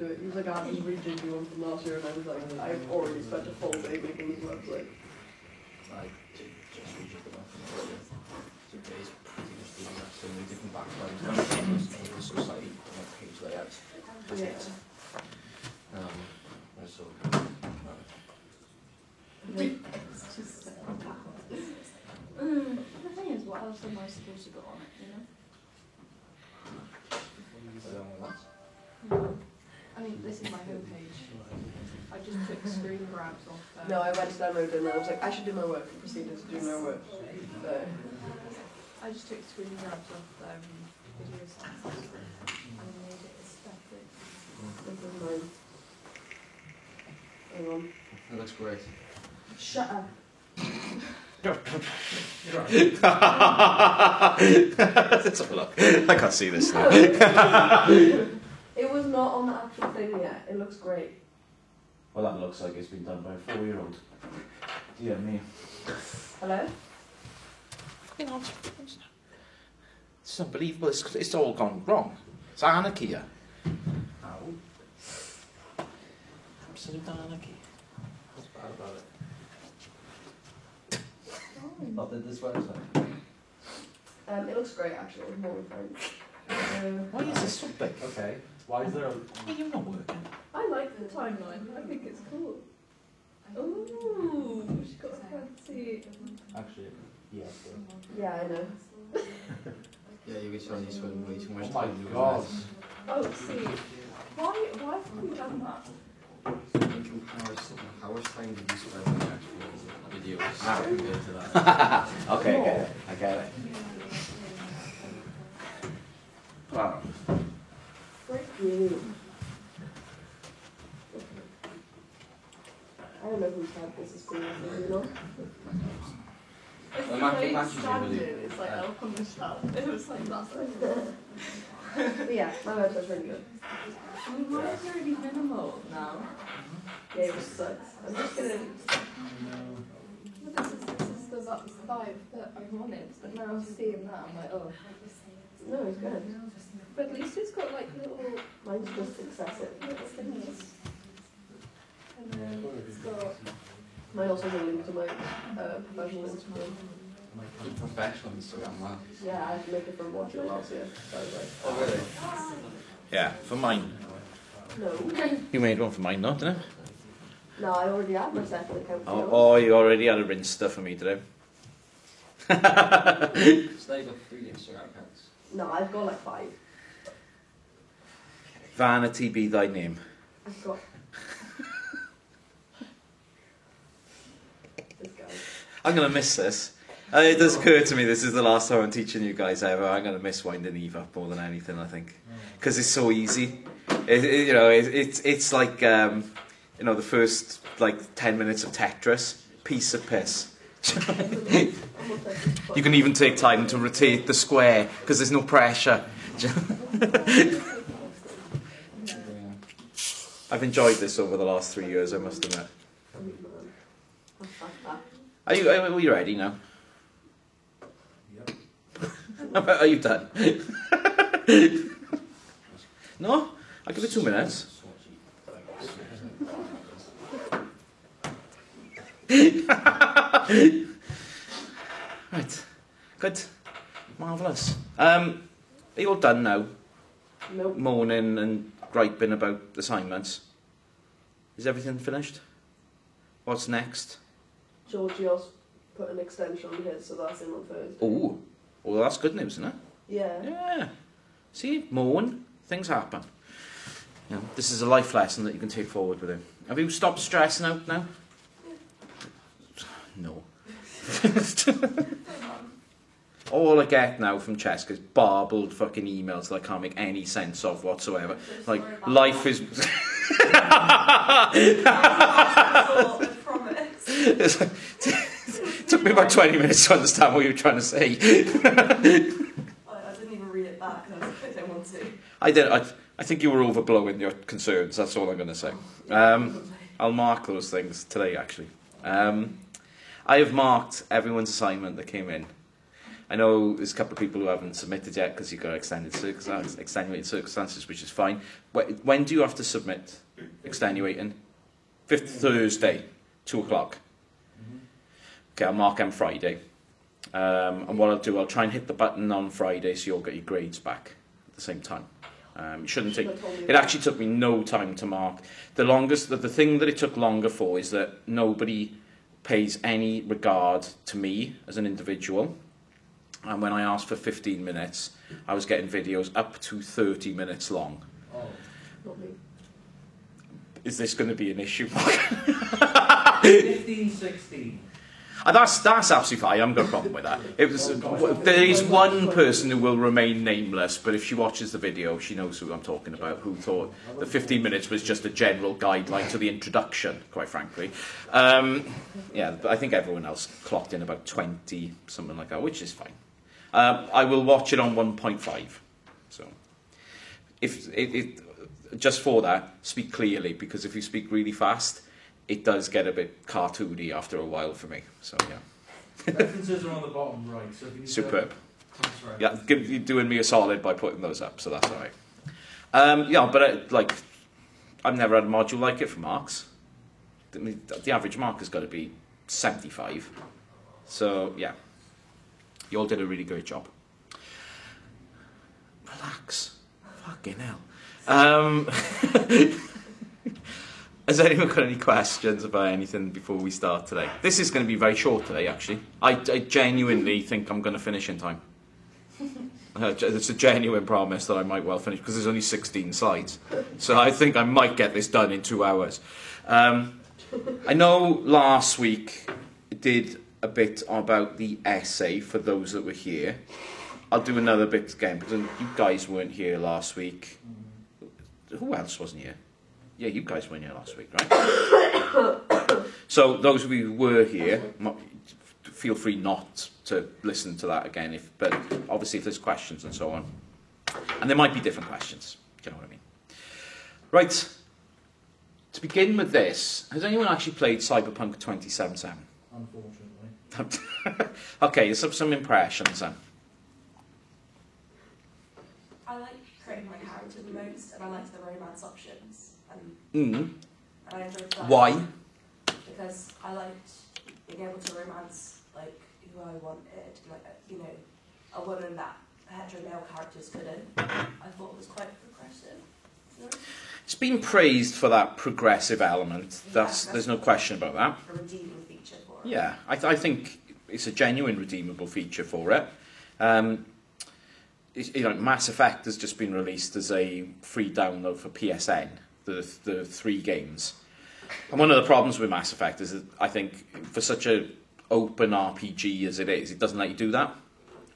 He was like, I haven't redid you one from last year, and I was like, I've already spent a full day making this website. I just redid the one from last year. So it is pretty much the exact same with different backgrounds. It's just slightly different page layouts. That's it. So, it's just the thing is, what else am I supposed to put on it, you know? I don't know what. I mean, this is my homepage. I just took screen grabs off. No, I went to download it and I was like, I should do my work, and proceeded to do my work. So, I just took screen grabs off video styles and made it aesthetic. this is mine. Hang on. That looks great. Shut up. Let's have a look. I can't see this now. It was not on the actual thing yet. It looks great. Well, that looks like it's been done by a 4-year-old. Dear me. Hello? It's unbelievable. It's all gone wrong. It's anarchy here. Ow. Absolute anarchy. What's bad about it? Not that this website. It looks great actually. It's more refined. Why is this so big? Okay. Why is there a... Why are you not working? I like the timeline. I think it's cool. Ooh, she's got a fancy. Actually, yeah. Yeah, I know. Yeah, you get on this one way too much Oh my time. doing God. this. Oh, see. Why have we done that? How much time did you spend on the actual videos Ah. compared to that? Okay, I get it. Wow. Frick you. I don't know whose had this is being you know? It's Well, the Mac- way Mac it's usually standing, really- it's like elf on the shelf. It was like that. But yeah, my website's really good. I mean, mine is already minimal now. Yeah, it sucks. I'm just gonna. But this is the vibe that I wanted, but now seeing that, I'm like, oh. No, it's good. But at least it's got like little Mine's just excessive. thingies. And then it's got... Mine also has a link to my professional Instagram. Professional Instagram, wow. Yeah, I had to make it from watching last year. So I was like, Oh, really? Yeah, for mine. no. You made one for mine, not didn't you? No, I already have my second account. Oh, you already had a rinster for me to do. So now you've got 3 Instagram accounts. No, I've got like 5. Vanity be thy name. I've got. This guy. I'm going to miss this. It does occur to me this is the last time I'm teaching you guys ever. I'm going to miss winding Eve up more than anything, I think. Because it's so easy. It's like, the first, 10 minutes of Tetris. Piece of piss. You can even take time to rotate the square, because there's no pressure. I've enjoyed this over the last 3 years, I must admit. Are you ready now? Are you done? No? I'll give it 2 minutes. Right. Good. Marvellous. Are you all done now? Nope. Moaning and griping about assignments? Is everything finished? What's next? Giorgio's put an extension on his, so that's in on Thursday. Oh, well, that's good news, isn't it? Yeah. Yeah. See, moan, things happen. You know, this is a life lesson that you can take forward with him. Have you stopped stressing out now? No. All I get now from Cheska is barbled fucking emails that I can't make any sense of whatsoever. Like, life is... It's like, it took me about 20 minutes to understand what you were trying to say. I didn't even read it back, I don't want to. I did. I think you were overblowing your concerns. That's all I'm going to say. I'll mark those things today, actually. I have marked everyone's assignment that came in. I know there's a couple of people who haven't submitted yet because you've got extenuating circumstances, which is fine. When do you have to submit extenuating? 5th Thursday, 2 o'clock. Okay, I'll mark them Friday. And what I'll do, I'll try and hit the button on Friday so you'll get your grades back at the same time. It shouldn't take. It actually took me no time to mark. The thing that it took longer for is that nobody pays any regard to me as an individual. And when I asked for 15 minutes, I was getting videos up to 30 minutes long. Not me. Is this going to be an issue? 15, 16. That's absolutely fine. I haven't got a problem with that. There is one person who will remain nameless, but if she watches the video, she knows who I'm talking about, who thought the 15 minutes was just a general guideline to the introduction, quite frankly. Yeah, but I think everyone else clocked in about 20, something like that, which is fine. I will watch it on 1.5. So, just for that, speak clearly, because if you speak really fast, it does get a bit cartoony after a while for me. So yeah. References are on the bottom right. So if you need Superb. to, Yeah, you're doing me a solid by putting those up, so that's all right. Yeah, but I've never had a module like it for marks. The average mark has got to be 75. So yeah, you all did a really great job. Relax. Fucking hell. Has anyone got any questions about anything before we start today? This is going to be very short today, actually. I genuinely think I'm going to finish in time. It's a genuine promise that I might well finish, because there's only 16 slides. So I think I might get this done in 2 hours. I know last week I did a bit about the essay for those that were here. I'll do another bit again, because you guys weren't here last week. Who else wasn't here? Yeah, you guys weren't here last week, right? So those of you who were here, feel free not to listen to that again. But obviously, if there's questions and so on, and there might be different questions. Do you know what I mean? Right. To begin with this, has anyone actually played Cyberpunk 2077? unfortunately. Okay, some impressions then. I like creating my character the most, and I like the romance options. And I enjoyed that. Why? Because I liked being able to romance like who I wanted, like a woman that hetero male characters couldn't. I thought it was quite progressive. You know? It's been praised for that progressive element. Yeah, There's no question about that. A redeeming feature for it. Yeah, I think it's a genuine redeemable feature for it. Mass Effect has just been released as a free download for PSN. The 3 games. And one of the problems with Mass Effect is that I think for such a open RPG as it is, it doesn't let you do that.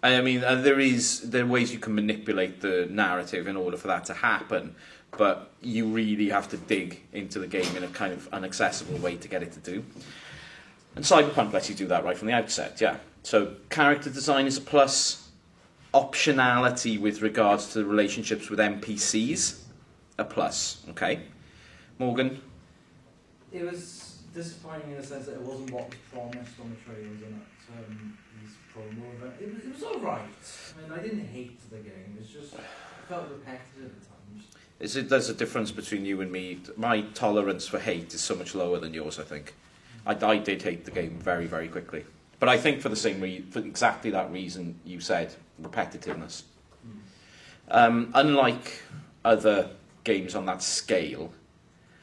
I mean, there are ways you can manipulate the narrative in order for that to happen, but you really have to dig into the game in a kind of inaccessible way to get it to do. And Cyberpunk lets you do that right from the outset, yeah. So character design is a plus. Optionality with regards to the relationships with NPCs, a plus, okay. Morgan? It was disappointing in the sense that it wasn't what was promised on the trailers and these promo event. It was alright. I mean, I didn't hate the game. It's just, it felt repetitive at times. There's a difference between you and me. My tolerance for hate is so much lower than yours, I think. I did hate the game very, very quickly. But I think for exactly that reason you said, repetitiveness. Unlike other games on that scale,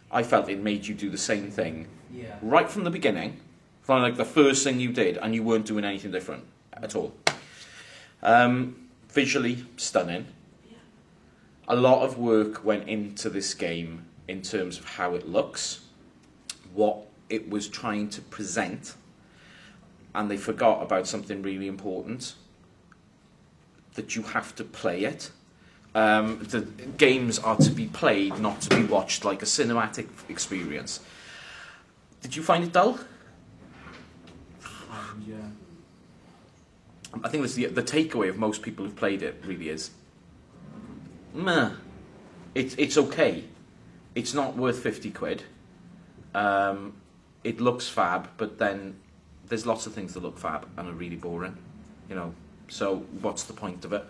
I felt it made you do the same thing right from the beginning, from like the first thing you did, and you weren't doing anything different at all. Visually stunning. A lot of work went into this game in terms of how it looks, what it was trying to present, and they forgot about something really important, that you have to play it. The games are to be played, not to be watched, like a cinematic experience. Did you find it dull? Yeah. I think the takeaway of most people who've played it really is, meh. It's okay. It's not worth 50 quid. It looks fab, but then there's lots of things that look fab and are really boring. So what's the point of it?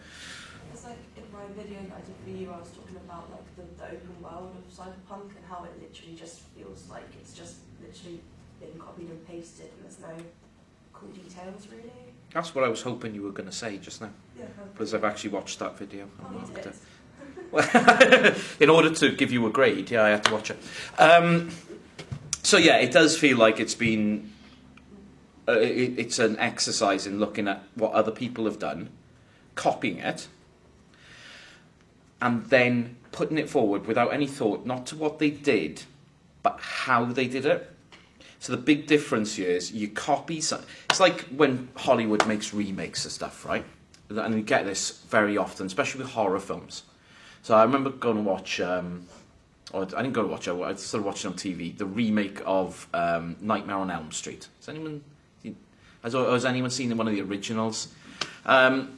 It's like in my video that I did for you, I was talking about like the open world of Cyberpunk and how it literally just feels like it's just literally been copied and pasted and there's no cool details really. That's what I was hoping you were going to say just now, Yeah. because I've actually watched that video. Oh, and you marked did? it. In order to give you a grade, yeah, I had to watch it. So yeah, it does feel like it's been... it's an exercise in looking at what other people have done, copying it, and then putting it forward without any thought, not to what they did, but how they did it. So the big difference here is you copy... It's like when Hollywood makes remakes of stuff, right? And you get this very often, especially with horror films. So I remember going to watch... or I didn't go to watch it, I started watching on TV, the remake of Nightmare on Elm Street. Has anyone seen one of the originals? And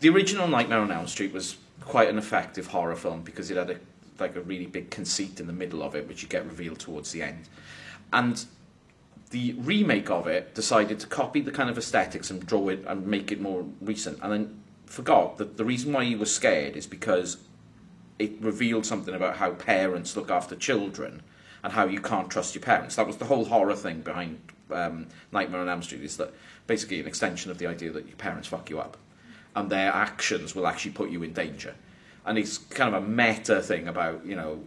the original Nightmare on Elm Street was quite an effective horror film because it had a really big conceit in the middle of it, which you get revealed towards the end. And the remake of it decided to copy the kind of aesthetics and draw it and make it more recent, and then forgot that the reason why he was scared is because it revealed something about how parents look after children and how you can't trust your parents. That was the whole horror thing behind Nightmare on Elm Street, is that basically an extension of the idea that your parents fuck you up and their actions will actually put you in danger. And it's kind of a meta thing about, you know,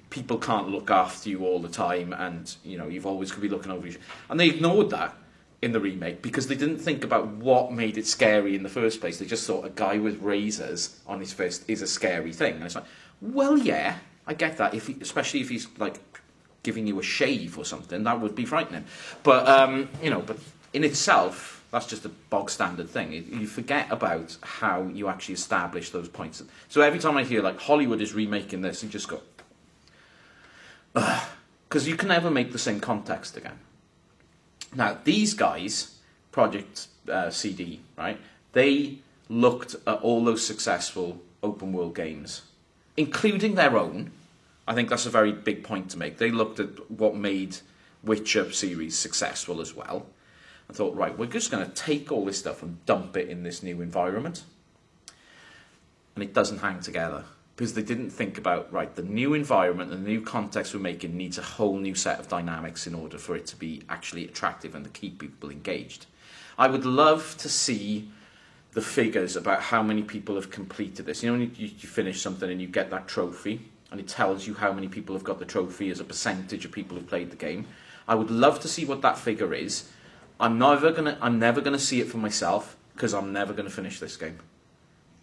people can't look after you all the time and, you know, you've always got to be looking over you. And they ignored that in the remake because they didn't think about what made it scary in the first place. They just thought a guy with razors on his fist is a scary thing. And it's like, well, yeah, I get that. Especially if he's like giving you a shave or something, that would be frightening. But you know, but in itself, that's just a bog standard thing. You forget about how you actually establish those points. So every time I hear like Hollywood is remaking this, you just go, because you can never make the same context again. Now, these guys, Project CD, right, they looked at all those successful open world games, including their own. I think that's a very big point to make. They looked at what made Witcher series successful as well, and thought, right, we're just going to take all this stuff and dump it in this new environment. And it doesn't hang together. Because they didn't think about, right, the new environment and the new context we're making needs a whole new set of dynamics in order for it to be actually attractive and to keep people engaged. I would love to see the figures about how many people have completed this. You know, when you finish something and you get that trophy, and it tells you how many people have got the trophy as a percentage of people who've played the game. I would love to see what that figure is. I'm never gonna see it for myself, because I'm never going to finish this game.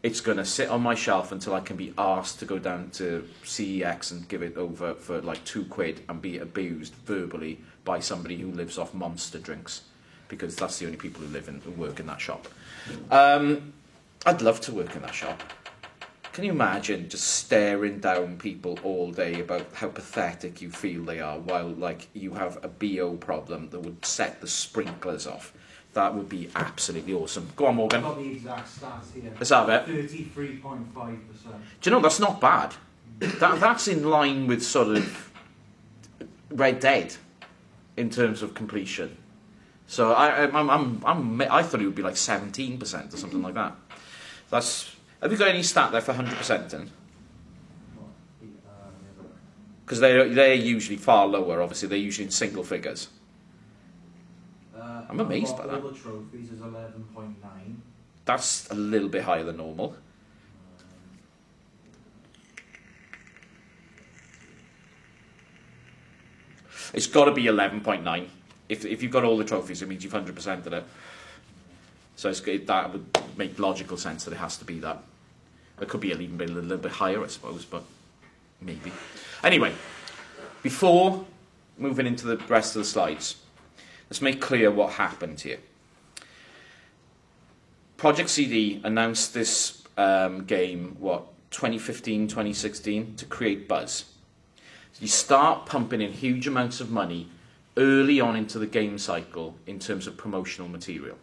It's going to sit on my shelf until I can be asked to go down to CEX and give it over for like £2 and be abused verbally by somebody who lives off Monster drinks, because that's the only people who work in that shop. I'd love to work in that shop. Can you imagine just staring down people all day about how pathetic you feel they are while like you have a BO problem that would set the sprinklers off? That would be absolutely awesome. Go on, Morgan. I've got the exact stats here. Let's have it. 33.5%. Do you know, that's not bad. That's in line with sort of Red Dead in terms of completion. So I thought it would be like 17% or something like that. That's. Have you got any stat there for 100% then? Because they're usually far lower. Obviously, they're usually in single figures. I'm amazed by that. All the trophies is 11.9. That's a little bit higher than normal. It's got to be 11.9. If you've got all the trophies, it means you've 100%ed it. So that would make logical sense that it has to be that. It could be even a little bit higher, I suppose, but maybe. Anyway, before moving into the rest of the slides, let's make clear what happened here. Project CD announced this game, 2015, 2016, to create buzz. So you start pumping in huge amounts of money early on into the game cycle in terms of promotional material.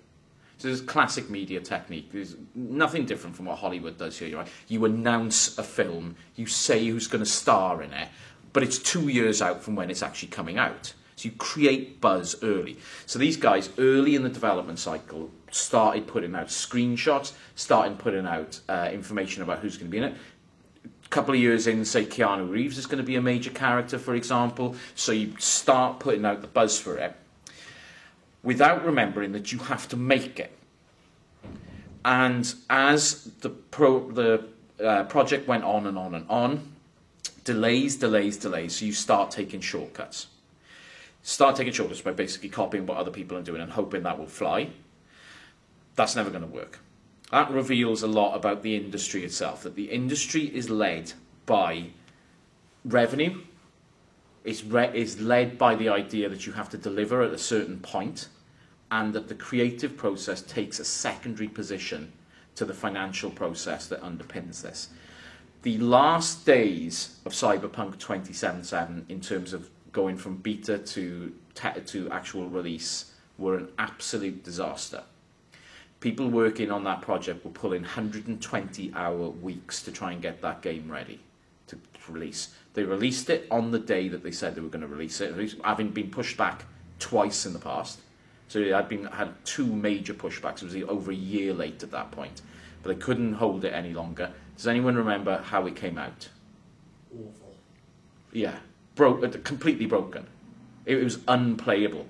So this is classic media technique. There's nothing different from what Hollywood does here. Right? You announce a film, you say who's going to star in it, but it's 2 years out from when it's actually coming out. So you create buzz early. So these guys, early in the development cycle, started putting out screenshots, started putting out information about who's going to be in it. A couple of years in, say Keanu Reeves is going to be a major character, for example, so you start putting out the buzz for it, without remembering that you have to make it. And as the project went on and on and on, delays, so you start taking shortcuts. Start taking shortcuts by basically copying what other people are doing and hoping that will fly. That's never going to work. That reveals a lot about the industry itself, that the industry is led by revenue. It's led by the idea that you have to deliver at a certain point, and that the creative process takes a secondary position to the financial process that underpins this. The last days of Cyberpunk 2077, in terms of going from beta to actual release, were an absolute disaster. People working on that project were pulling 120-hour weeks to try and get that game ready to release. They released it on the day that they said they were going to release it, having been pushed back twice in the past. So it had 2 major pushbacks. It was over a year late at that point. But they couldn't hold it any longer. Does anyone remember how it came out? Awful. Yeah. Completely broken. It was unplayable.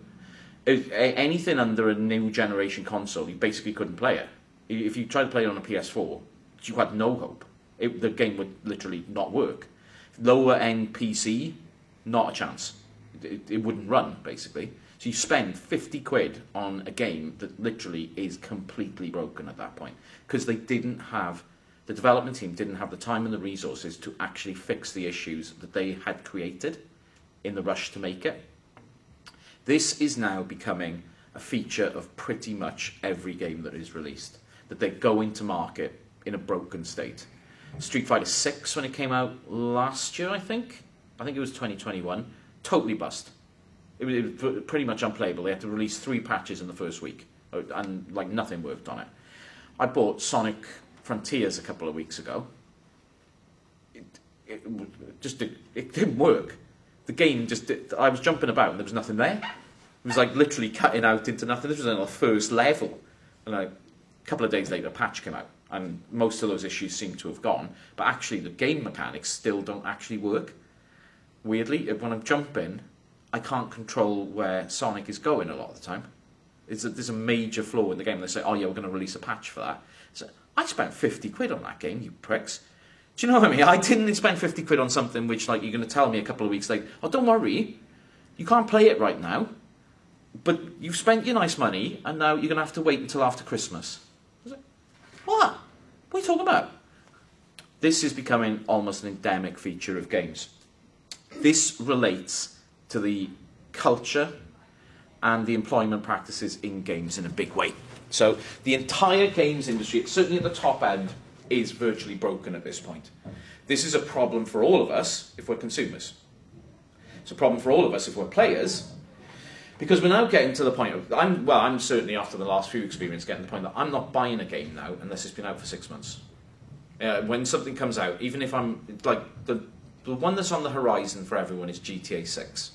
Anything under a new generation console, you basically couldn't play it. If you tried to play it on a PS4, you had no hope. The game would literally not work. Lower end PC, not a chance. It wouldn't run, basically. So you spend 50 quid on a game that literally is completely broken at that point, because the development team didn't have the time and the resources to actually fix the issues that they had created in the rush to make it. This is now becoming a feature of pretty much every game that is released, that they go into market in a broken state. Street Fighter 6, when it came out last year, I think it was 2021, totally bust. It was pretty much unplayable. They had to release 3 patches in the first week, and like nothing worked on it. I bought Sonic Frontiers a couple of weeks ago. It didn't work. The game I was jumping about and there was nothing there. It was like literally cutting out into nothing. This was on the first level. And a couple of days later, a patch came out, and most of those issues seem to have gone. But actually, the game mechanics still don't actually work. Weirdly, when I'm jumping, I can't control where Sonic is going a lot of the time. There's a major flaw in the game. They say, oh yeah, we're going to release a patch for that. So I spent 50 quid on that game, you pricks. Do you know what I mean? I didn't spend 50 quid on something which, like, you're going to tell me a couple of weeks later, oh, don't worry, you can't play it right now, but you've spent your nice money, and now you're going to have to wait until after Christmas. I was like, what? What are you talking about? This is becoming almost an endemic feature of games. This relates to the culture and the employment practices in games in a big way. So the entire games industry, certainly at the top end, is virtually broken at this point. This is a problem for all of us if we're consumers. It's a problem for all of us if we're players, because we're now getting to the point of, I'm certainly after the last few experiences getting to the point that I'm not buying a game now unless it's been out for 6 months. When something comes out, even if I'm, like, the one that's on the horizon for everyone is GTA 6.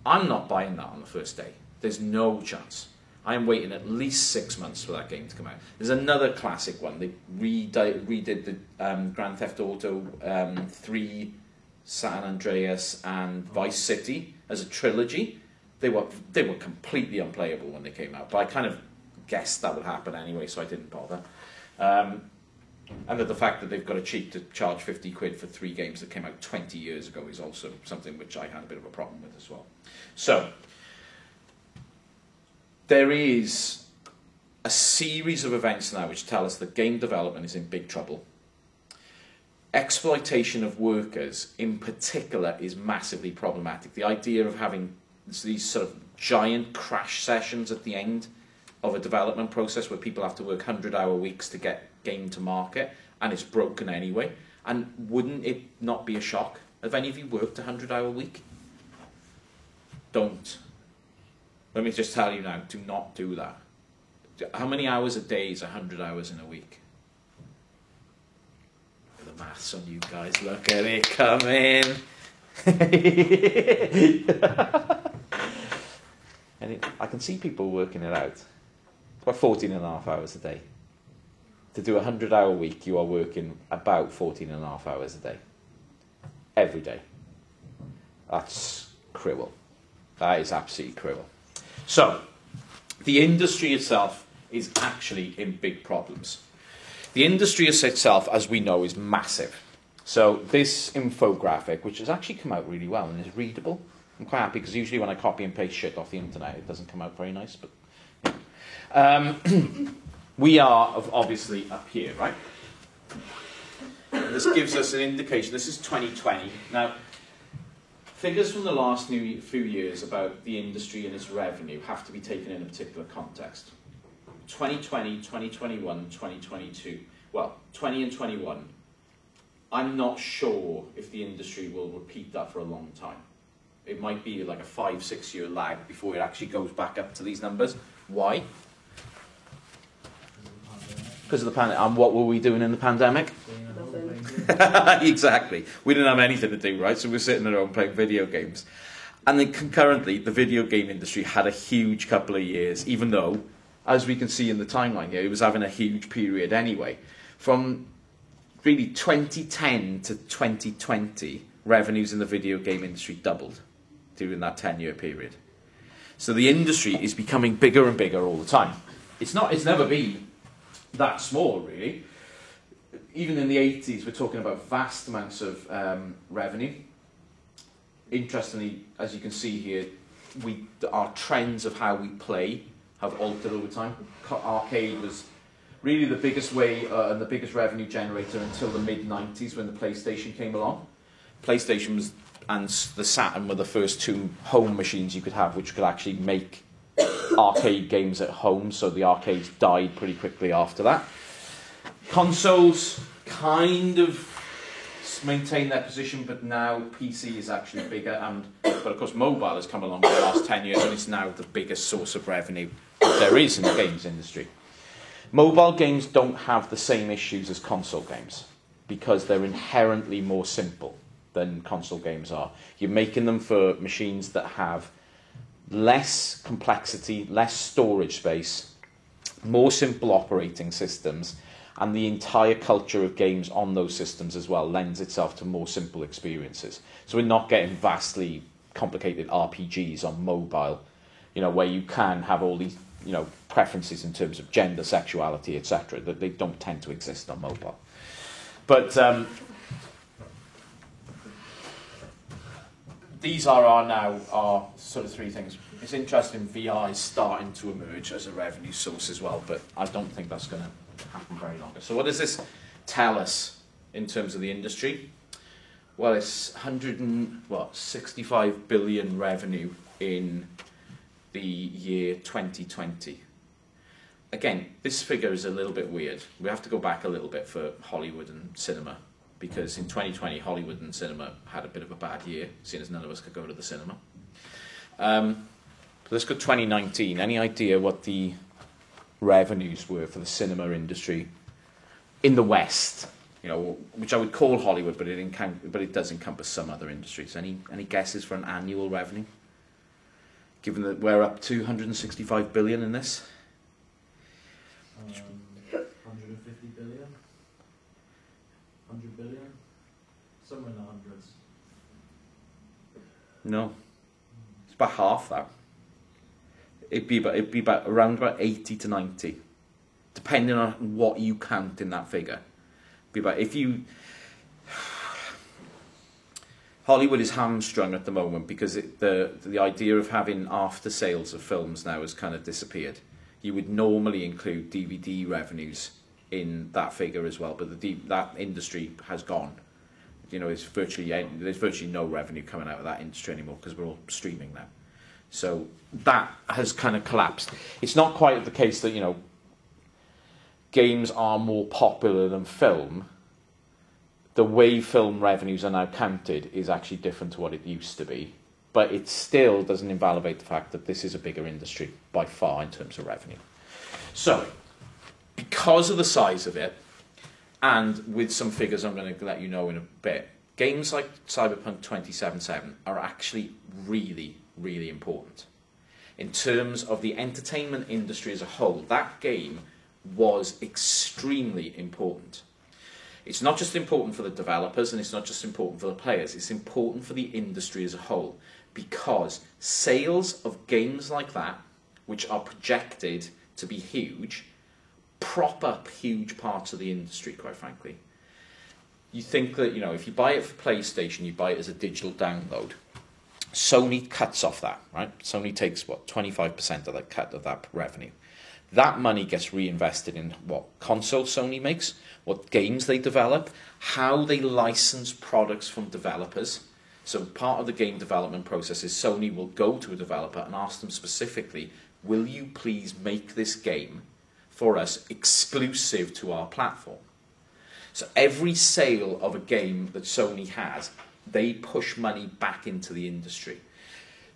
I'm not buying that on the first day. There's no chance. I am waiting at least 6 months for that game to come out. There's another classic one. They redid the Grand Theft Auto 3, San Andreas, and Vice City as a trilogy. They were completely unplayable when they came out, but I kind of guessed that would happen anyway, so I didn't bother. And that the fact that they've got a cheat to charge 50 quid for 3 games that came out 20 years ago is also something which I had a bit of a problem with as well. So there is a series of events now which tell us that game development is in big trouble. Exploitation of workers, in particular, is massively problematic. The idea of having these sort of giant crash sessions at the end of a development process where people have to work 100-hour weeks to get game to market, and it's broken anyway. And wouldn't it not be a shock? Have any of you worked a 100-hour week? Don't. Let me just tell you now, do not do that. How many hours a day is 100 hours in a week? The maths on you guys, look at it coming. And I can see people working it out. about 14 and a half hours a day. To do a 100-hour week, you are working about 14 and a half hours a day. Every day. That's cruel. That is absolutely cruel. So, the industry itself is actually in big problems. The industry itself, as we know, is massive. So this infographic, which has actually come out really well and is readable, I'm quite happy because usually when I copy and paste shit off the internet, it doesn't come out very nice. But yeah. We are obviously up here, right? This gives us an indication. This is 2020. Now, figures from the last few years about the industry and its revenue have to be taken in a particular context. 2020, 2021, 2022. Well, 20 and 21. I'm not sure if the industry will repeat that for a long time. It might be like a 5-6 year lag before it actually goes back up to these numbers. Why? Because of the pandemic. And what were we doing in the pandemic? Exactly. We didn't have anything to do, right? So we were sitting at home playing video games. And then concurrently, the video game industry had a huge couple of years, even though, as we can see in the timeline here, it was having a huge period anyway. From really 2010 to 2020, revenues in the video game industry doubled during that 10-year period. So the industry is becoming bigger and bigger all the time. It's never been that small, really. Even in the 80s, we're talking about vast amounts of revenue. Interestingly, as you can see here, our trends of how we play have altered over time. Arcade was really the biggest way and the biggest revenue generator until the mid-90s when the PlayStation came along. PlayStation and the Saturn were the first two home machines you could have which could actually make arcade games at home, so the arcades died pretty quickly after that. Consoles kind of maintain their position, but now PC is actually bigger, but of course mobile has come along in the last 10 years and it's now the biggest source of revenue there is in the games industry. Mobile games don't have the same issues as console games because they're inherently more simple than console games are. You're making them for machines that have less complexity, less storage space, more simple operating systems, and the entire culture of games on those systems as well lends itself to more simple experiences. So we're not getting vastly complicated RPGs on mobile, where you can have all these, preferences in terms of gender, sexuality, etc. That they don't tend to exist on mobile. But these are our sort of three things. It's interesting, VR is starting to emerge as a revenue source as well, but I don't think that's going to happen very long. So what does this tell us in terms of the industry? Well, it's 65 billion revenue in the year 2020. Again, this figure is a little bit weird. We have to go back a little bit for Hollywood and cinema, because in 2020 Hollywood and cinema had a bit of a bad year, seeing as none of us could go to the cinema. Let's go 2019. Any idea what the revenues were for the cinema industry in the West? Which I would call Hollywood, but it does encompass some other industries. Any guesses for an annual revenue? Given that we're up to 165 billion in this. 150 billion? 100 billion? Somewhere in the hundreds. No. It's about half that. It'd be about around 80 to 90, depending on what you count in that figure. Hollywood is hamstrung at the moment because the idea of having after sales of films now has kind of disappeared. You would normally include DVD revenues in that figure as well, but that industry has gone. There's virtually no revenue coming out of that industry anymore because we're all streaming now. So that has kind of collapsed. It's not quite the case that games are more popular than film. The way film revenues are now counted is actually different to what it used to be. But it still doesn't invalidate the fact that this is a bigger industry by far in terms of revenue. So, because of the size of it, and with some figures I'm going to let you know in a bit, games like Cyberpunk 2077 are actually really, really important. in terms of the entertainment industry as a whole, that game was extremely important. It's not just important for the developers and it's not just important for the players, it's important for the industry as a whole, because sales of games like that, which are projected to be huge, prop up huge parts of the industry, quite frankly. You think that, if you buy it for PlayStation, you buy it as a digital download. Sony cuts off that, right? Sony takes, 25% of that cut of that revenue. That money gets reinvested in what console Sony makes, what games they develop, how they license products from developers. So part of the game development process is Sony will go to a developer and ask them specifically, will you please make this game for us exclusive to our platform? So every sale of a game that Sony has, they push money back into the industry.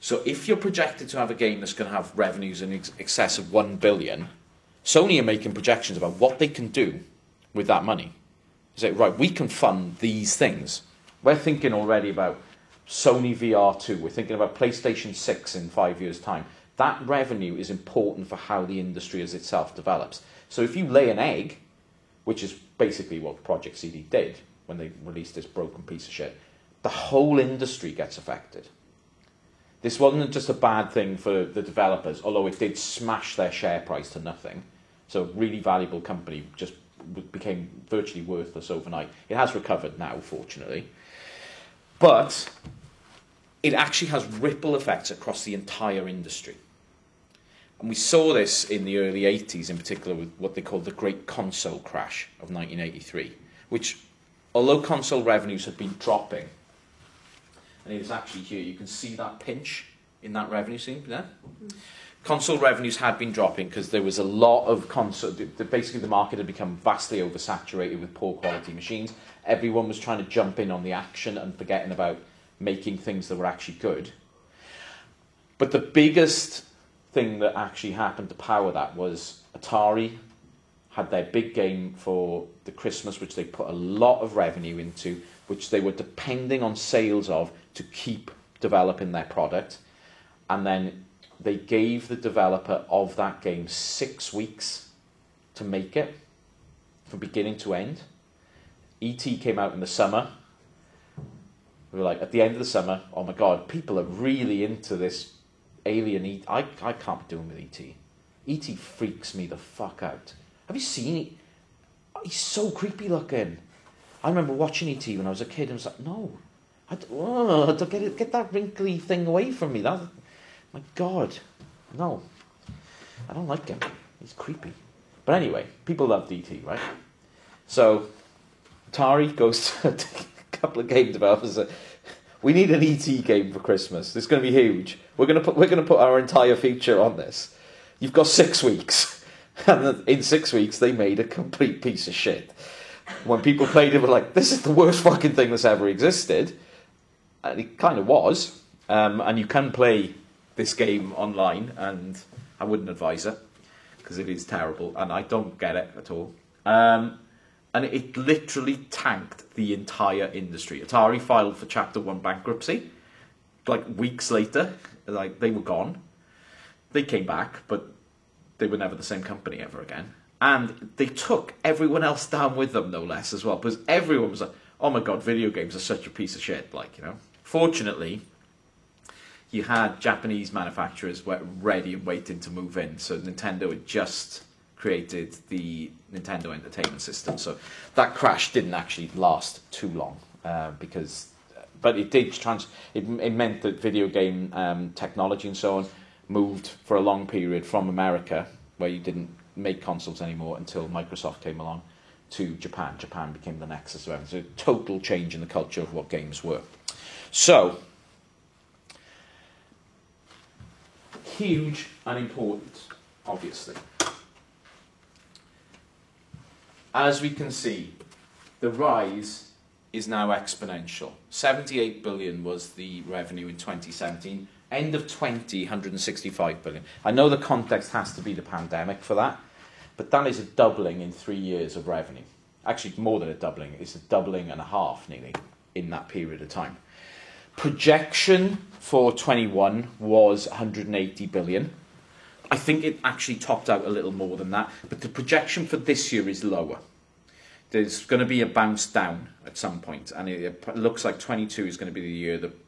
So if you're projected to have a game that's going to have revenues in excess of 1 billion, Sony are making projections about what they can do with that money. They say, right, we can fund these things. We're thinking already about Sony VR2. We're thinking about PlayStation 6 in 5 years' time. That revenue is important for how the industry as itself develops. So if you lay an egg, which is basically what Project CD did when they released this broken piece of shit, the whole industry gets affected. This wasn't just a bad thing for the developers, although it did smash their share price to nothing. So a really valuable company just became virtually worthless overnight. It has recovered now, fortunately. But it actually has ripple effects across the entire industry. And we saw this in the early 80s, in particular with what they called the Great Console Crash of 1983, which, although console revenues had been dropping, and it's actually here, you can see that pinch in that revenue scene there. Console revenues had been dropping because there was a lot of basically the market had become vastly oversaturated with poor quality machines. Everyone was trying to jump in on the action and forgetting about making things that were actually good. But the biggest thing that actually happened to power that was Atari had their big game for the Christmas, which they put a lot of revenue into, which they were depending on sales of to keep developing their product. And then they gave the developer of that game 6 weeks to make it, from beginning to end. E.T. came out in the summer. We were like, at the end of the summer, oh my God, people are really into this alien E.T. I can't be doing with E.T. E.T. freaks me the fuck out. Have you seen it? He's so creepy looking. I remember watching E.T. when I was a kid and I was like, no, get that wrinkly thing away from me. My God, no, I don't like him. He's creepy. But anyway, people loved E.T., right? So Atari goes to a couple of game developers and says, we need an E.T. game for Christmas. This is going to be huge. We're going to put our entire feature on this. You've got 6 weeks. And in 6 weeks, they made a complete piece of shit. When people played it, they were like, this is the worst fucking thing that's ever existed. And it kind of was. And you can play this game online, and I wouldn't advise it, because it is terrible, and I don't get it at all. And it literally tanked the entire industry. Atari filed for Chapter 1 bankruptcy. Like, weeks later, they were gone. They came back, but they were never the same company ever again. And they took everyone else down with them, no less, as well. Because everyone was like, oh my God, video games are such a piece of shit. Fortunately, you had Japanese manufacturers were ready and waiting to move in. So Nintendo had just created the Nintendo Entertainment System. So that crash didn't actually last too long. But it did it meant that video game technology and so on moved for a long period from America, where you didn't make consoles anymore, until Microsoft came along, to Japan. Japan became the nexus of everything. So a total change in the culture of what games were. So, huge and important, obviously. As we can see, the rise is now exponential. 78 billion was the revenue in 2017. End of 165 billion. I know the context has to be the pandemic for that, but that is a doubling in 3 years of revenue. Actually, more than a doubling. It's a doubling and a half, nearly, in that period of time. Projection for 21 was 180 billion. I think it actually topped out a little more than that, but the projection for this year is lower. There's going to be a bounce down at some point, and it looks like 22 is going to be the year that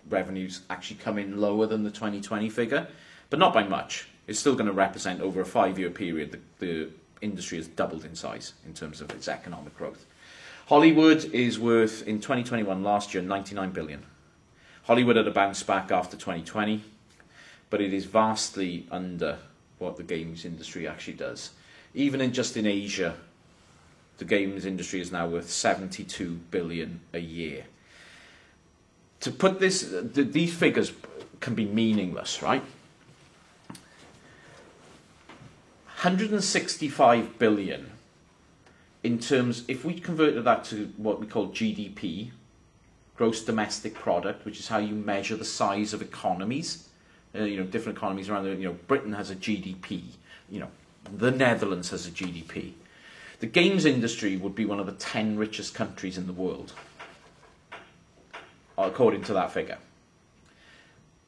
revenues actually come in lower than the 2020 figure, but not by much. It's still going to represent over a 5-year period the industry has doubled in size in terms of its economic growth. Hollywood is worth, in 2021 last year, 99 billion. Hollywood had a bounce back after 2020, but it is vastly under what the games industry actually does. Even in Asia, the games industry is now worth 72 billion a year. To put this, these figures can be meaningless, right? 165 billion in terms, if we converted that to what we call GDP, gross domestic product, which is how you measure the size of economies, different economies around the, Britain has a GDP, the Netherlands has a GDP. The games industry would be one of the 10 richest countries in the world, according to that figure.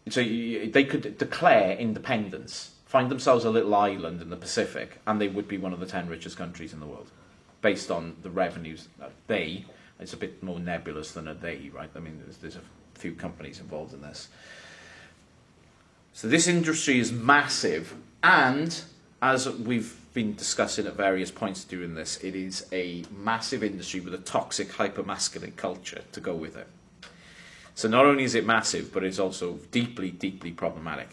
So they could declare independence, find themselves a little island in the Pacific, and they would be one of the 10 richest countries in the world, based on the revenues. It's a bit more nebulous than a they, right? I mean, there's a few companies involved in this. So this industry is massive, and as we've been discussing at various points during this, it is a massive industry with a toxic, hyper-masculine culture to go with it. So not only is it massive, but it's also deeply, deeply problematic.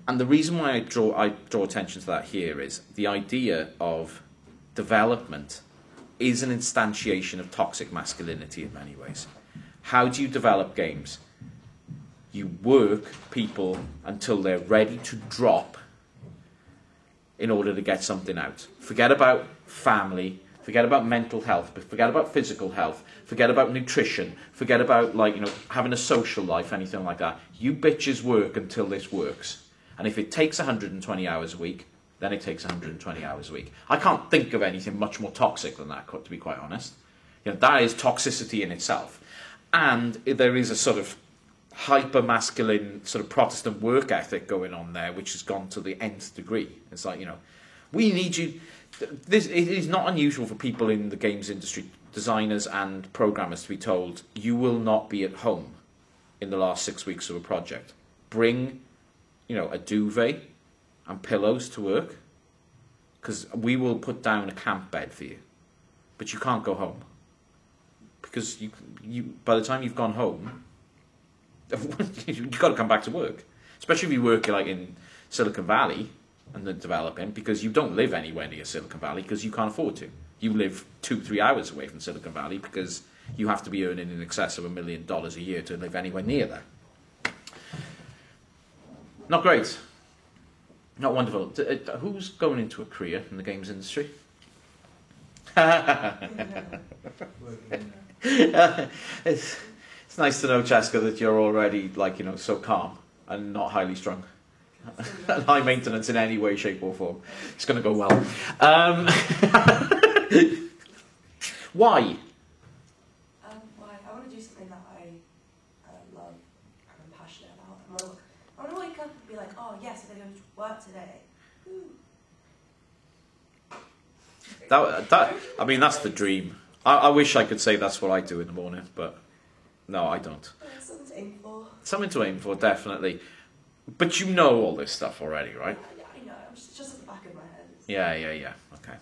And the reason why I draw attention to that here is the idea of development is an instantiation of toxic masculinity in many ways. How do you develop games? You work people until they're ready to drop in order to get something out. Forget about family, forget about mental health, but forget about physical health, forget about nutrition, forget about having a social life, anything like that. You bitches work until this works. And if it takes 120 hours a week, then it takes 120 hours a week. I can't think of anything much more toxic than that, to be quite honest. That is toxicity in itself. And there is a sort of hyper-masculine sort of Protestant work ethic going on there, which has gone to the nth degree. It's like, we need you. It is not unusual for people in the games industry, designers and programmers, to be told, you will not be at home in the last 6 weeks of a project. Bring, a duvet and pillows to work, because we will put down a camp bed for you, but you can't go home, because you by the time you've gone home, you've got to come back to work, especially if you work in Silicon Valley and then developing, because you don't live anywhere near Silicon Valley because you can't afford to. You live 2-3 hours away from Silicon Valley because you have to be earning in excess of $1 million a year to live anywhere near there. Not great. Not wonderful. Who's going into a career in the games industry? It's nice to know, Cheska, that you're already so calm and not highly strung. And high maintenance in any way, shape or form. It's going to go well. Why? I want to do something that I love and I'm passionate about. I want to wake up and be like, oh yes, I'm going to go to work today. Ooh. That's the dream. I wish I could say that's what I do in the morning, but no, I don't. Something to aim for. Something to aim for, definitely. But you know all this stuff already, right? Yeah, I know. It's just at the back of my head. Yeah. Okay.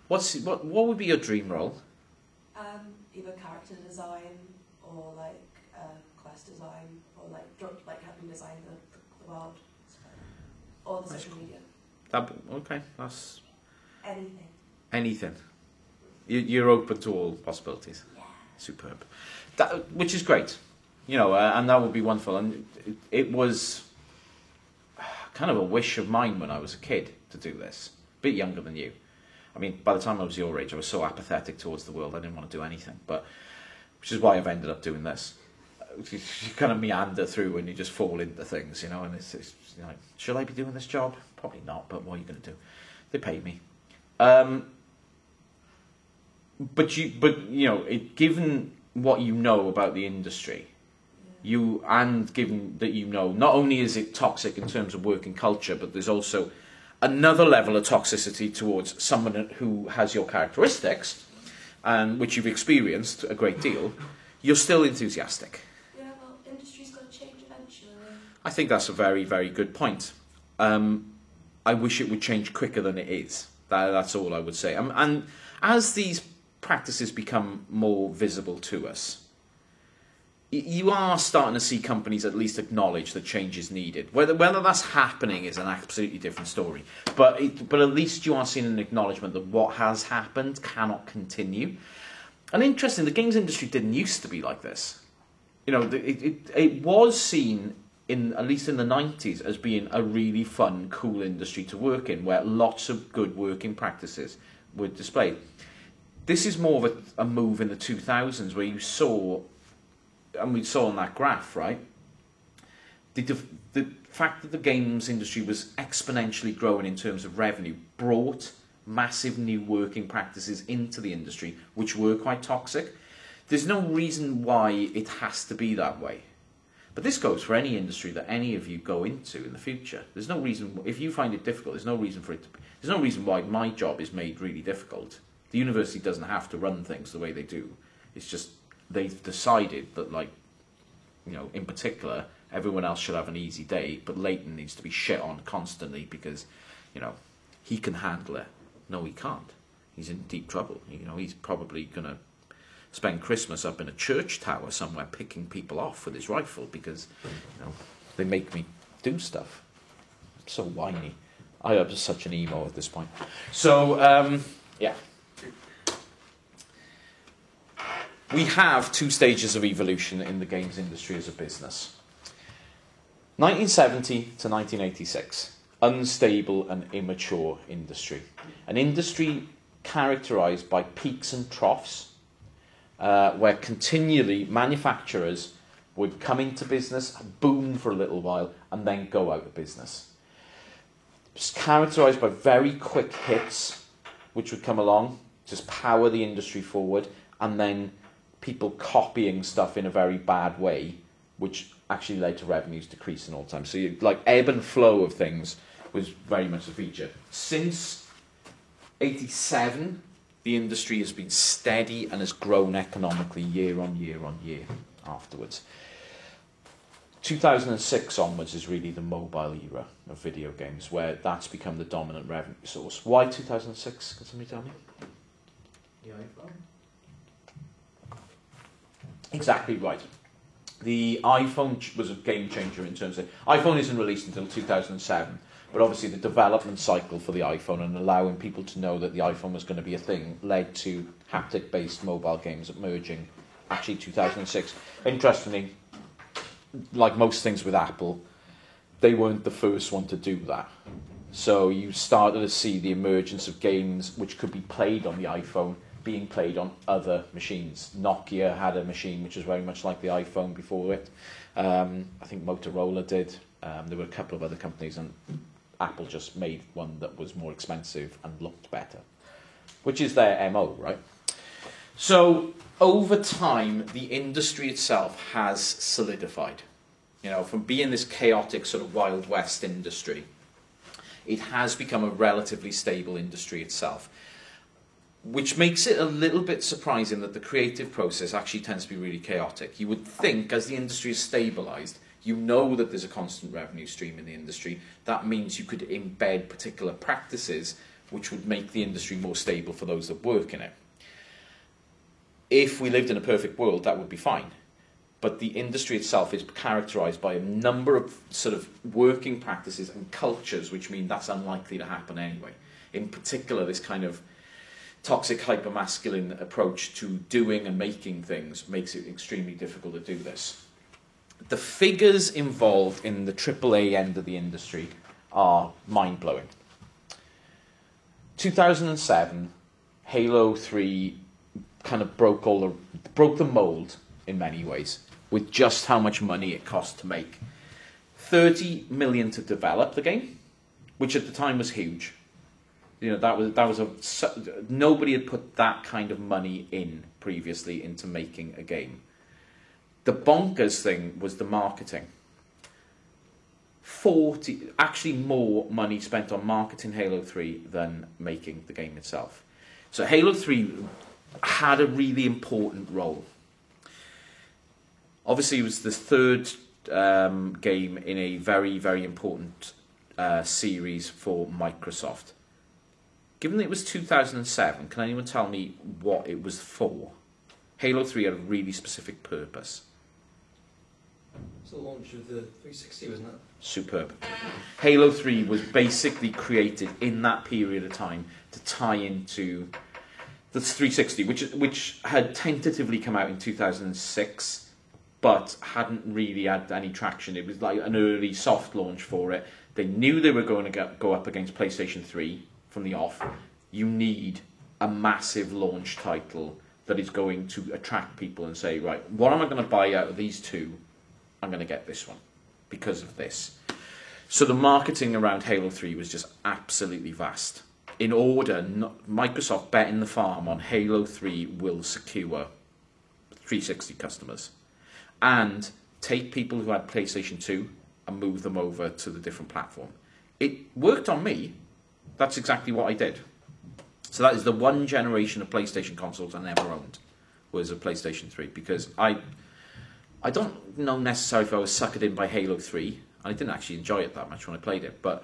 What would be your dream role? Either character design or quest design or helping design the world or the social media. Okay, that's anything. You're open to all possibilities. Yeah. Superb. Which is great, and that would be wonderful. And it was kind of a wish of mine when I was a kid to do this. A bit younger than you. I mean, by the time I was your age, I was so apathetic towards the world, I didn't want to do anything. Which is why I've ended up doing this. You kind of meander through and you just fall into things, and it's like, should I be doing this job? Probably not, but what are you going to do? They pay me. Given what you know about the industry, given that you know, not only is it toxic in terms of working culture, but there's also another level of toxicity towards someone who has your characteristics, and which you've experienced a great deal, you're still enthusiastic. Yeah, well, industry's got to change eventually. I think that's a very, very good point. I wish it would change quicker than it is. That's all I would say. And as these practices become more visible to us, you are starting to see companies at least acknowledge that change is needed. Whether that's happening is an absolutely different story. But at least you are seeing an acknowledgement that what has happened cannot continue. And interesting, the games industry didn't used to be like this. You know, it was seen, at least in the 90s, as being a really fun, cool industry to work in, where lots of good working practices were displayed. This is more of a move in the 2000s, where you saw, and we saw on that graph, right, the fact that the games industry was exponentially growing in terms of revenue brought massive new working practices into the industry, which were quite toxic. There's no reason why it has to be that way. But this goes for any industry that any of you go into in the future. There's no reason, if you find it difficult, there's no reason for it to be. There's no reason why my job is made really difficult. The university doesn't have to run things the way they do. It's just they've decided that, like, you know, in particular, everyone else should have an easy day, but Leighton needs to be shit on constantly because, you know, he can handle it. No, he can't. He's in deep trouble. You know, he's probably going to spend Christmas up in a church tower somewhere picking people off with his rifle because, you know, they make me do stuff. I'm so whiny. I am just such an emo at this point. So, yeah. We have two stages of evolution in the games industry as a business. 1970 to 1986. Unstable and immature industry. An industry characterised by peaks and troughs, where continually manufacturers would come into business, boom for a little while, and then go out of business. It's characterised by very quick hits, which would come along, just power the industry forward, and then people copying stuff in a very bad way, which actually led to revenues decreasing all the time. So you, like, ebb and flow of things was very much a feature. Since 87, the industry has been steady and has grown economically year on year on year afterwards. 2006 onwards is really the mobile era of video games, where that's become the dominant revenue source. Why 2006? Can somebody tell me? The iPhone. Exactly right. The iPhone was a game changer in terms of... iPhone isn't released until 2007, but obviously the development cycle for the iPhone and allowing people to know that the iPhone was going to be a thing led to haptic-based mobile games emerging actually 2006. Interestingly, like most things with Apple, they weren't the first one to do that. So you started to see the emergence of games which could be played on the iPhone being played on other machines. Nokia had a machine which was very much like the iPhone before it. I think Motorola did. There were a couple of other companies, and Apple just made one that was more expensive and looked better, which is their MO, right? So over time, the industry itself has solidified. You know, from being this chaotic sort of Wild West industry, it has become a relatively stable industry itself, which makes it a little bit surprising that the creative process actually tends to be really chaotic. You would think, as the industry is stabilised, you know that there's a constant revenue stream in the industry. That means you could embed particular practices which would make the industry more stable for those that work in it. If we lived in a perfect world, that would be fine. But the industry itself is characterised by a number of sort of working practices and cultures which mean that's unlikely to happen anyway. In particular, this kind of toxic hypermasculine approach to doing and making things makes it extremely difficult to do this. The figures involved in the AAA end of the industry are mind-blowing. 2007, Halo 3 kind of broke the mold in many ways with just how much money it cost to make. 30 million to develop the game, which at the time was huge. nobody had put that kind of money in previously into making a game. The bonkers thing was the marketing. Actually more money spent on marketing Halo 3 than making the game itself. So Halo 3 had a really important role. Obviously, it was the third game in a very, very important series for Microsoft. Given that it was 2007, can anyone tell me what it was for? Halo 3 had a really specific purpose. It's the launch of the 360, wasn't it? Superb. Halo 3 was basically created in that period of time to tie into the 360, which had tentatively come out in 2006, but hadn't really had any traction. It was like an early soft launch for it. They knew they were going to go up against PlayStation 3 from the off. You need a massive launch title that is going to attract people and say, right, what am I going to buy out of these two? I'm going to get this one because of this. So the marketing around Halo 3 was just absolutely vast. In order, Microsoft betting the farm on Halo 3 will secure 360 customers and take people who had PlayStation 2 and move them over to the different platform. It worked on me. That's exactly what I did. So that is the one generation of PlayStation consoles I never owned, was a PlayStation 3, because I don't know necessarily if I was suckered in by Halo 3. I didn't actually enjoy it that much when I played it, but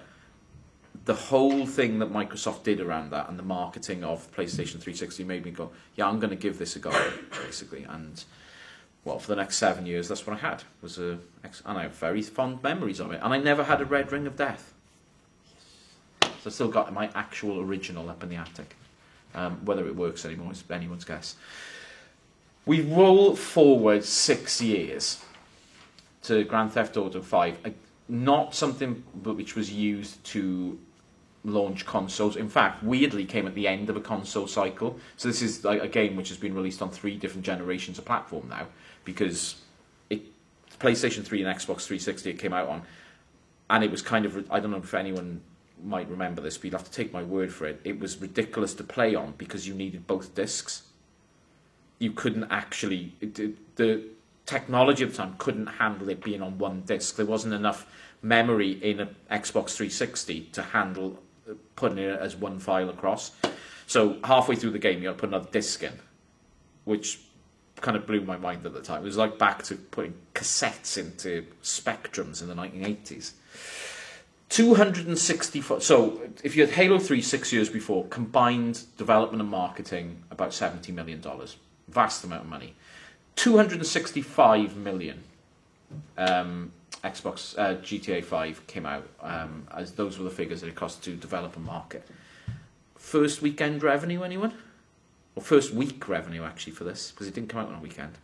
the whole thing that Microsoft did around that and the marketing of PlayStation 360 made me go, yeah, I'm going to give this a go, basically. And, well, for the next 7 years, that's what I had. And I have very fond memories of it. And I never had a red ring of death. So I still got my actual original up in the attic. Whether it works anymore is anyone's guess. We roll forward 6 years to Grand Theft Auto 5. Not something which was used to launch consoles. In fact, weirdly came at the end of a console cycle. So this is like a game which has been released on 3 different generations of platform now, because PlayStation 3 and Xbox 360 it came out on, and it was kind of, I don't know if anyone might remember this, but you'll have to take my word for it. It was ridiculous to play on because you needed both discs. You couldn't actually, the technology at the time couldn't handle it being on one disc. There wasn't enough memory in an Xbox 360 to handle putting it as one file across. So halfway through the game, you had to put another disc in, which kind of blew my mind at the time. It was like back to putting cassettes into Spectrums in the 1980s. 264. So if you had Halo 3 6 years before, combined development and marketing, about $70 million. Vast amount of money. 265 million Xbox GTA 5 came out, as those were the figures that it cost to develop and market. First weekend revenue, anyone? Or first week revenue, actually, for this, because it didn't come out on a weekend.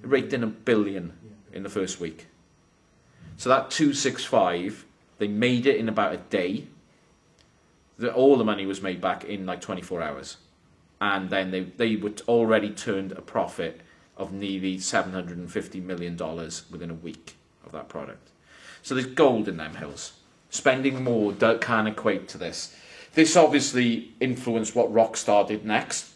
It raked in $1 billion in the first week. So that 265, they made it in about a day. All the money was made back in like 24 hours. And then they would already turned a profit of nearly $750 million within a week of that product. So there's gold in them hills. Spending more can equate to this. This obviously influenced what Rockstar did next.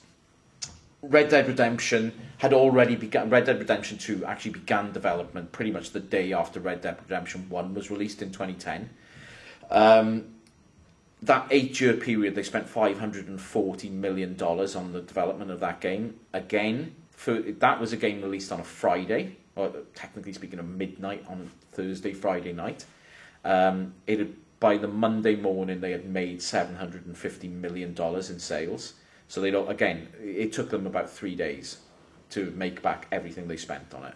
Red Dead Redemption had already begun. Red Dead Redemption 2 actually began development pretty much the day after Red Dead Redemption 1 was released in 2010. That 8-year period, they spent $540 million on the development of that game. Again, that was a game released on a Friday, or technically speaking, a midnight on Thursday, Friday night. By the Monday morning, they had made $750 million in sales. So it took them about 3 days to make back everything they spent on it.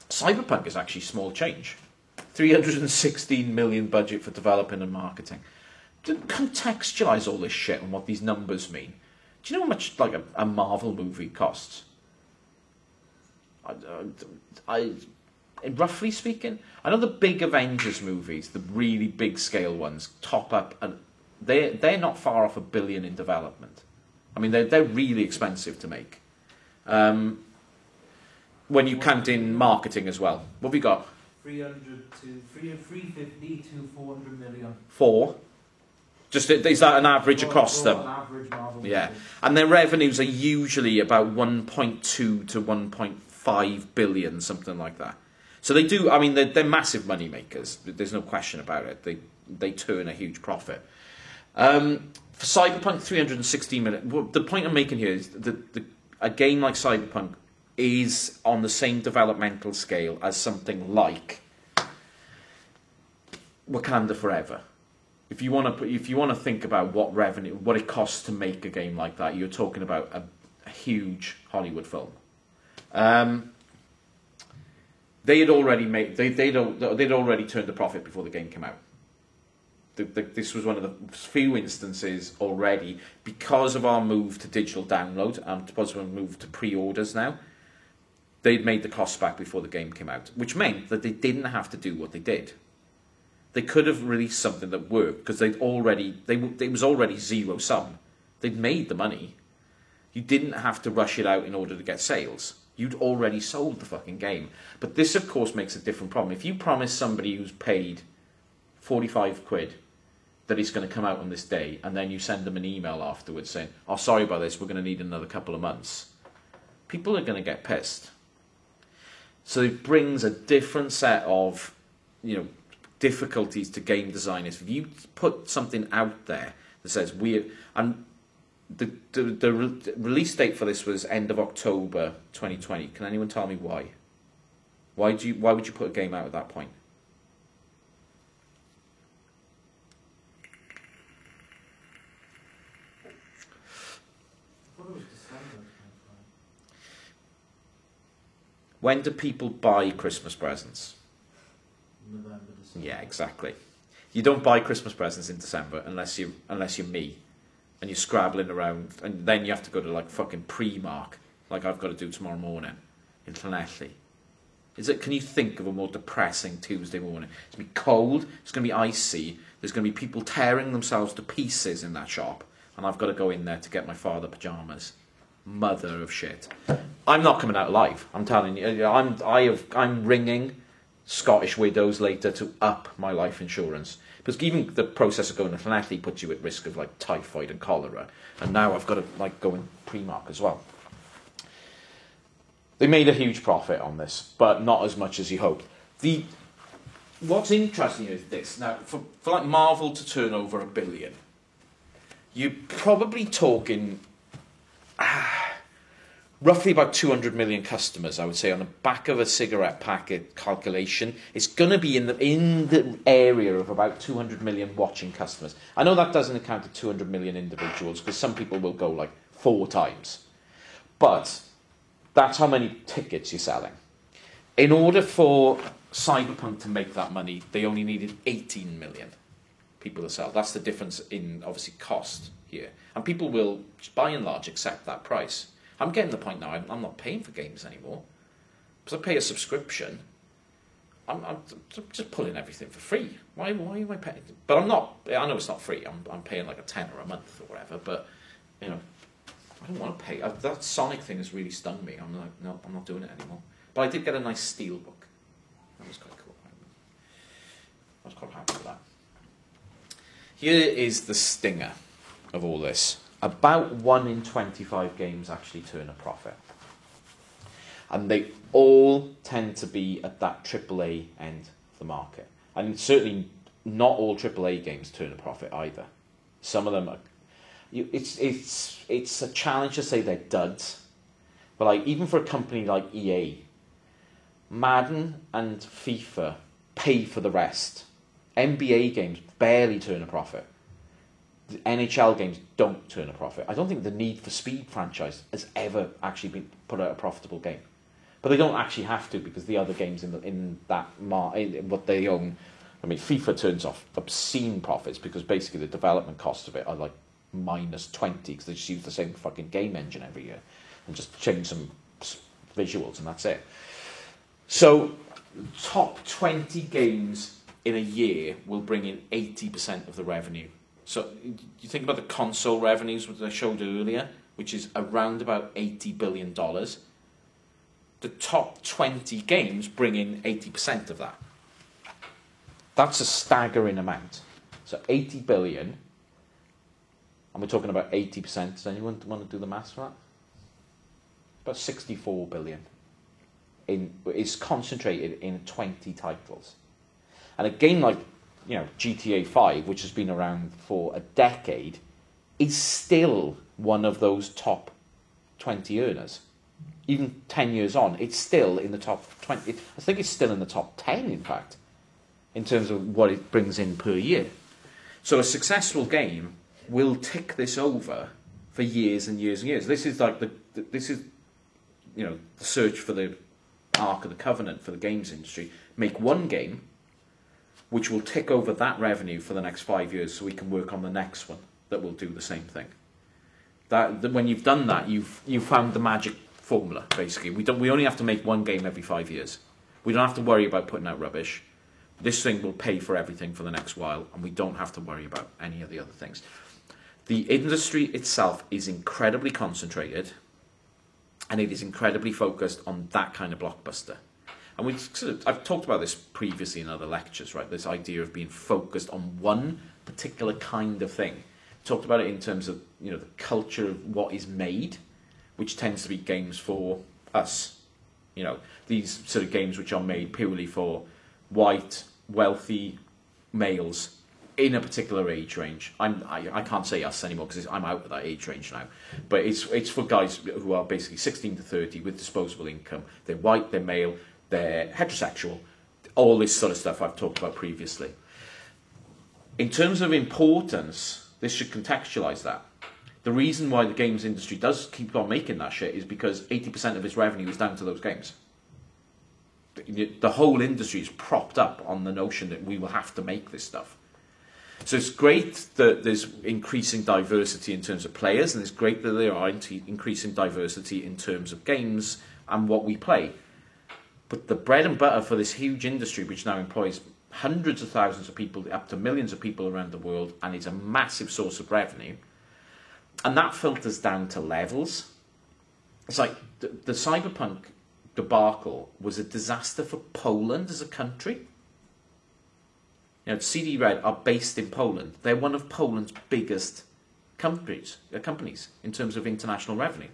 Cyberpunk is actually small change. 316 million budget for developing and marketing. To contextualize all this shit and what these numbers mean, do you know how much like a Marvel movie costs? Roughly speaking, I know the big Avengers movies, the really big scale ones, top up, and they're not far off $1 billion in development. I mean, they're really expensive to make. When you count in marketing as well, what have we got? 350 to 400 million. 4. Just is that an average across For them? an average Marvel Yeah. movie. And their revenues are usually about 1.2 to 1.5 billion, something like that. So they do. I mean, they're massive money makers. There's no question about it. They turn a huge profit. For Cyberpunk, 316 million. Well, the point I'm making here is that a game like Cyberpunk is on the same developmental scale as something like Wakanda Forever. If you want to think about what it costs to make a game like that, you're talking about a huge Hollywood film. They had already they'd already turned a profit before the game came out. This was one of the few instances already, because of our move to digital download and because of our move to pre-orders now. They'd made the costs back before the game came out, which meant that they didn't have to do what they did. They could have released something that worked because it was already zero sum. They'd made the money. You didn't have to rush it out in order to get sales. You'd already sold the fucking game. But this, of course, makes a different problem. If you promise somebody who's paid 45 quid that it's going to come out on this day, and then you send them an email afterwards saying, "Oh, sorry about this, we're going to need another couple of months," people are going to get pissed. So it brings a different set of, difficulties to game designers. If you put something out there that says the release date for this was end of October 2020. Can anyone tell me why? Why would you put a game out at that point? I thought it was December 25. When do people buy Christmas presents? November, December. Yeah, exactly. You don't buy Christmas presents in December unless you're me, and you're scrabbling around, and then you have to go to like fucking Primark, like I've got to do tomorrow morning in Llanelli. Can you think of a more depressing Tuesday morning? It's going to be cold, it's going to be icy, there's going to be people tearing themselves to pieces in that shop, and I've got to go in there to get my father pyjamas. Mother of shit. I'm not coming out alive, I'm telling you. I'm ringing Scottish Widows later to up my life insurance. Because even the process of going to Llanelli puts you at risk of like typhoid and cholera. And now I've got to like go in Primark as well. They made a huge profit on this, but not as much as you hoped. What's interesting is this. Now, for like Marvel to turn over $1 billion, you're probably talking roughly about 200 million customers, I would say, on the back of a cigarette packet calculation. It's going to be in the area of about 200 million watching customers. I know that doesn't account for 200 million individuals, because some people will go like 4 times. But that's how many tickets you're selling. In order for Cyberpunk to make that money, they only needed 18 million people to sell. That's the difference in, obviously, cost here. And people will, by and large, accept that price. I'm getting to the point now, I'm not paying for games anymore. Because I pay a subscription. I'm just pulling everything for free. Why am I paying? But I'm not, I know it's not free. I'm paying like a tenner a month or whatever. But, I don't want to pay. That Sonic thing has really stung me. I'm like, no, I'm not doing it anymore. But I did get a nice Steelbook. That was quite cool. I was quite happy with that. Here is the stinger of all this. About 1 in 25 games actually turn a profit. And they all tend to be at that AAA end of the market. And certainly not all AAA games turn a profit either. Some of them are... It's a challenge to say they're duds. But like even for a company like EA, Madden and FIFA pay for the rest. NBA games barely turn a profit. The NHL games don't turn a profit. I don't think the Need for Speed franchise has ever actually been put out a profitable game. But they don't actually have to, because the other games in what they own, I mean, FIFA turns off obscene profits because basically the development costs of it are like -20 because they just use the same fucking game engine every year and just change some visuals and that's it. So top 20 games in a year will bring in 80% of the revenue. So you think about the console revenues which I showed earlier, which is around about $80 billion. The top 20 games bring in 80% of that. That's a staggering amount. So 80 billion, and we're talking about 80%. Does anyone want to do the maths for that? About 64 billion is concentrated in 20 titles. And a game like, GTA 5, which has been around for a decade, is still one of those top 20 earners. Even 10 years on, it's still in the top 20. I think it's still in the top 10, in fact, in terms of what it brings in per year. So a successful game will tick this over for years and years and years. This is like the search for the Ark of the Covenant for the games industry. Make one game which will tick over that revenue for the next 5 years, so we can work on the next one that will do the same thing. That when you've done that, you've found the magic formula. Basically, we only have to make one game every 5 years. We don't have to worry about putting out rubbish. This thing will pay for everything for the next while, and we don't have to worry about any of the other things. The industry itself is incredibly concentrated, and it is incredibly focused on that kind of blockbuster. And I've talked about this previously in other lectures, right? This idea of being focused on one particular kind of thing. Talked about it in terms of the culture of what is made, which tends to be games for us. These sort of games which are made purely for white, wealthy males in a particular age range. I can't say us anymore because I'm out of that age range now. But it's for guys who are basically 16 to 30 with disposable income. They're white, they're male, they're heterosexual. All this sort of stuff I've talked about previously. In terms of importance, this should contextualise that. The reason why the games industry does keep on making that shit is because 80% of its revenue is down to those games. The whole industry is propped up on the notion that we will have to make this stuff. So it's great that there's increasing diversity in terms of players, and it's great that there are increasing diversity in terms of games and what we play. But the bread and butter for this huge industry, which now employs hundreds of thousands of people, up to millions of people around the world, and is a massive source of revenue, and that filters down to levels. It's like the Cyberpunk debacle was a disaster for Poland as a country. CD Red are based in Poland. They're one of Poland's biggest companies in terms of international revenue.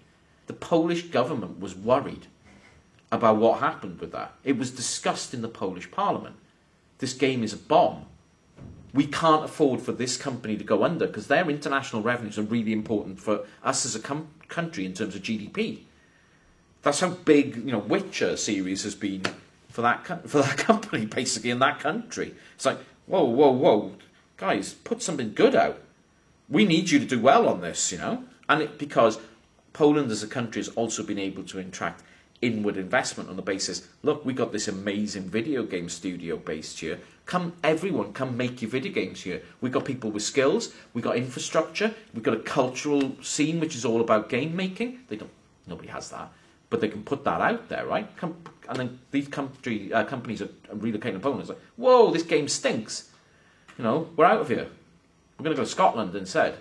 The Polish government was worried about what happened with that. It was discussed in the Polish parliament. This game is a bomb. We can't afford for this company to go under because their international revenues are really important for us as a country in terms of GDP. That's how big, Witcher series has been for that company, basically, in that country. It's like, whoa, guys, put something good out. We need you to do well on this, And because Poland as a country has also been able to attract inward investment on the basis, look, we got this amazing video game studio based here. Everyone come make your video games here. We got people with skills, we got infrastructure, we got a cultural scene which is all about game making. Nobody has that, but they can put that out there, right? And then these companies are relocating to Poland. It's like, whoa, this game stinks. We're out of here. We're going to go to Scotland instead,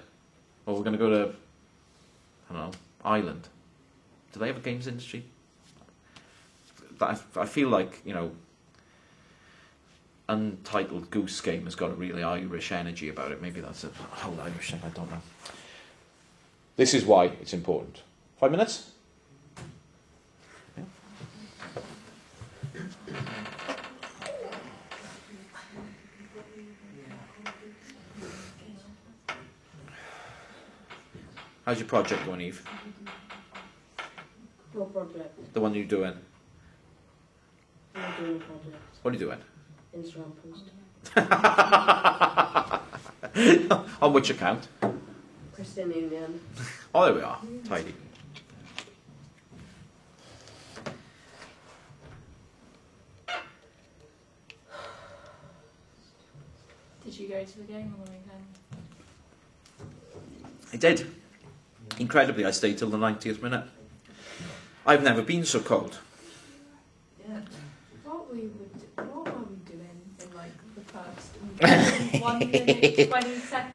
or we're going to go to, Ireland. Do they have a games industry? I feel like, Untitled Goose Game has got a really Irish energy about it. Maybe that's a whole Irish thing, I don't know. This is why it's important. 5 minutes? Yeah. How's your project going, Eve? What project? The one you're doing. I'm doing a project. What are you doing? Instagram post. On which account? Christian Union. Oh, there we are. Tidy. Did you go to the game on the weekend? I did. Incredibly, I stayed till the 90th minute. I've never been so cold. Yeah. What were we doing in the first 1 minute 20 seconds?